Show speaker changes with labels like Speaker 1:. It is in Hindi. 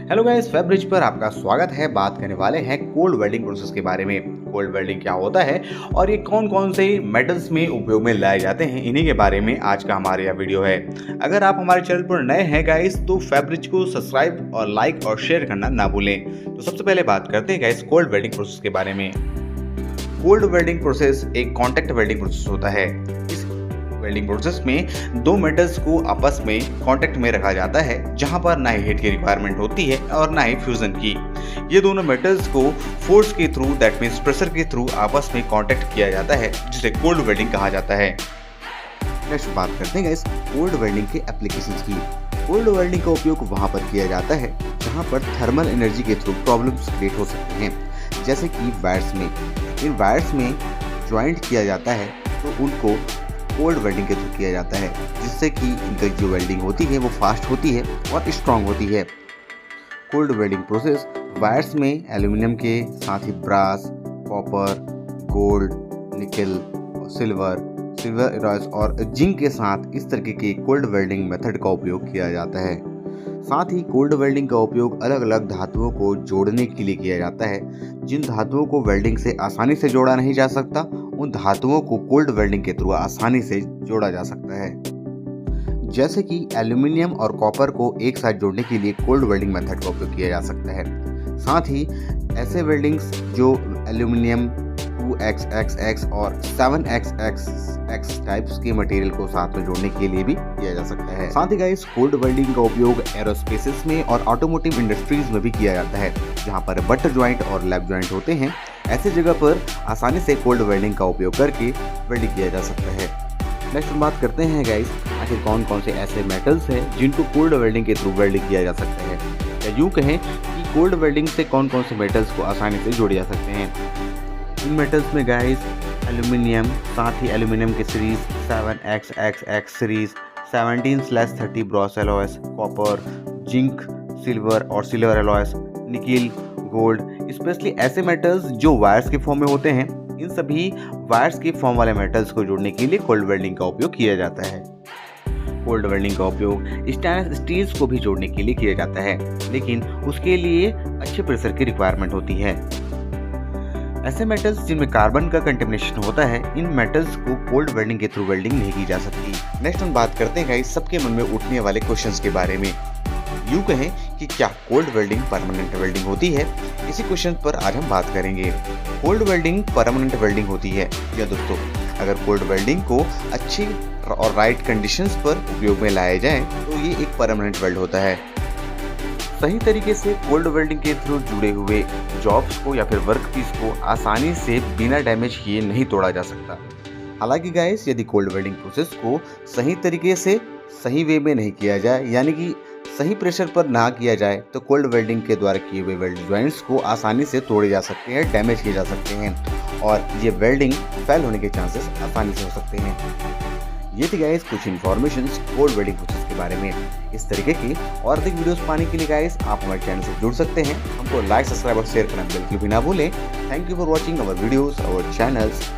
Speaker 1: हेलो गाइस, फैब ब्रिज पर आपका स्वागत है। बात करने वाले हैं कोल्ड वेल्डिंग प्रोसेस के बारे में। कोल्ड वेल्डिंग क्या होता है और ये कौन कौन से मेटल्स में उपयोग में लाए जाते हैं, इन्हीं के बारे में आज का हमारा यह वीडियो है। अगर आप हमारे चैनल पर नए हैं गाइस, तो फैब ब्रिज को सब्सक्राइब और लाइक और शेयर करना ना भूलें। तो सबसे पहले बात करते हैं गाइस कोल्ड वेल्डिंग प्रोसेस के बारे में। कोल्ड वेल्डिंग प्रोसेस एक कॉन्टैक्ट वेल्डिंग प्रोसेस होता है। इस वेल्डिंग प्रोसेस में दो मेटल्स को आपस में कांटेक्ट में रखा जाता है, जहां पर ना ही हीट की रिक्वायरमेंट होती है और ना ही फ्यूजन की। ये दोनों मेटल्स को फोर्स के थ्रू, दैट मींस प्रेशर के थ्रू आपस में कांटेक्ट किया जाता है, जिसे कोल्ड वेल्डिंग कहा जाता है। नेक्स्ट बात करते हैं इस कोल्ड वेल्डिंग के एप्लीकेशंस की। कोल्ड वेल्डिंग का उपयोग वहां पर किया जाता है जहां पर थर्मल एनर्जी के थ्रू प्रॉब्लम्स क्रिएट हो सकते हैं, जैसे कि वायर्स में। इन वायर्स में ज्वाइंट किया जाता है तो उनको कोल्ड वेल्डिंग के थ्रू किया जाता है, जिससे कि इनकी जो वेल्डिंग होती है वो फास्ट होती है और स्ट्रांग होती है। कोल्ड वेल्डिंग प्रोसेस वायर्स में एल्यूमिनियम के साथ ही ब्रास, कॉपर, गोल्ड, निकल, सिल्वर एलॉयज और जिंक के साथ इस तरीके के कोल्ड वेल्डिंग मेथड का उपयोग किया जाता है। साथ ही कोल्ड वेल्डिंग का उपयोग अलग अलग धातुओं को जोड़ने के लिए किया जाता है। जिन धातुओं को वेल्डिंग से आसानी से जोड़ा नहीं जा सकता, उन धातुओं को कोल्ड वेल्डिंग के थ्रू आसानी से जोड़ा जा सकता है। जैसे कि एल्यूमिनियम और कॉपर को एक साथ जोड़ने के लिए कोल्ड वेल्डिंग मेथड का उपयोग किया जा सकता है। साथ ही ऐसे वेल्डिंग्स जो एल्यूमिनियम 2xxx और 7xxx टाइप्स के मटेरियल को साथ में जोड़ने के लिए भी किया जा सकता है। साथ ही गाइस कोल्ड वेल्डिंग का उपयोग एरोस्पेसेस में और ऑटोमोटिव इंडस्ट्रीज में भी किया जाता है, जहां पर बटर ज्वाइंट और लैप ज्वाइंट होते हैं। ऐसी जगह पर आसानी से कोल्ड वेल्डिंग का उपयोग करके वेल्डिंग किया जा सकता है। नेक्स्ट बात करते हैं गाइस, आखिर कौन कौन से ऐसे मेटल्स हैं जिनको कोल्ड वेल्डिंग के थ्रू वेल्डिंग किया जा सकता है, या यूँ कहें कि कोल्ड वेल्डिंग से कौन कौन से मेटल्स को आसानी से जोड़े जा सकते हैं। इन मेटल्स में गाइस एल्यूमिनियम, साथ ही एल्यूमिनियम की series 7xxx series, 17/30 brass alloys, copper, zinc, silver और silver alloys, nickel, gold, specially ऐसे मेटल्स जो वायर्स के फॉर्म में होते हैं। इन सभी वायर्स के फॉर्म वाले मेटल्स को जोड़ने के लिए कोल्ड वेल्डिंग का उपयोग किया जाता है। कोल्ड वेल्डिंग का उपयोग स्टेनलेस स्टील्स को भी जोड़ने के लिए किया जाता है, लेकिन उसके लिए अच्छे प्रेशर की रिक्वायरमेंट होती है। ऐसे मेटल्स जिनमें कार्बन का कंटेमिनेशन होता है, इन मेटल्स को कोल्ड वेल्डिंग के थ्रू वेल्डिंग नहीं की जा सकती। नेक्स्ट हम बात करते हैं गाइस सबके मन में उठने वाले क्वेश्चंस के बारे में। यूँ कहें कि क्या कोल्ड वेल्डिंग परमानेंट वेल्डिंग होती है? इसी क्वेश्चन पर आज हम बात करेंगे। कोल्ड वेल्डिंग परमानेंट वेल्डिंग होती है या दोस्तों, अगर कोल्ड वेल्डिंग को अच्छी और राइट कंडीशंस पर उपयोग में लाया जाए तो ये एक परमानेंट वेल्ड होता है। सही तरीके से कोल्ड वेल्डिंग के थ्रू जुड़े हुए जॉब्स को या फिर वर्क पीस को आसानी से बिना डैमेज किए नहीं तोड़ा जा सकता। हालांकि गाइस, यदि कोल्ड वेल्डिंग प्रोसेस को सही तरीके से सही वे में नहीं किया जाए, यानी कि सही प्रेशर पर ना किया जाए, तो कोल्ड वेल्डिंग के द्वारा किए हुए वेल्ड ज्वाइंट्स को आसानी से तोड़े जा सकते हैं, डैमेज किए जा सकते हैं और ये वेल्डिंग फेल होने के चांसेस आसानी से हो सकते हैं। ये थी गाइस कुछ इन्फॉर्मेशन कोल्ड वेल्डिंग प्रोसेस के बारे में। इस तरीके की और अधिक वीडियोस पाने के लिए गाइस आप हमारे चैनल से जुड़ सकते हैं। हमको लाइक, सब्सक्राइब और शेयर करना बिल्कुल भी ना भूलें। Thank you for watching our videos, our channels.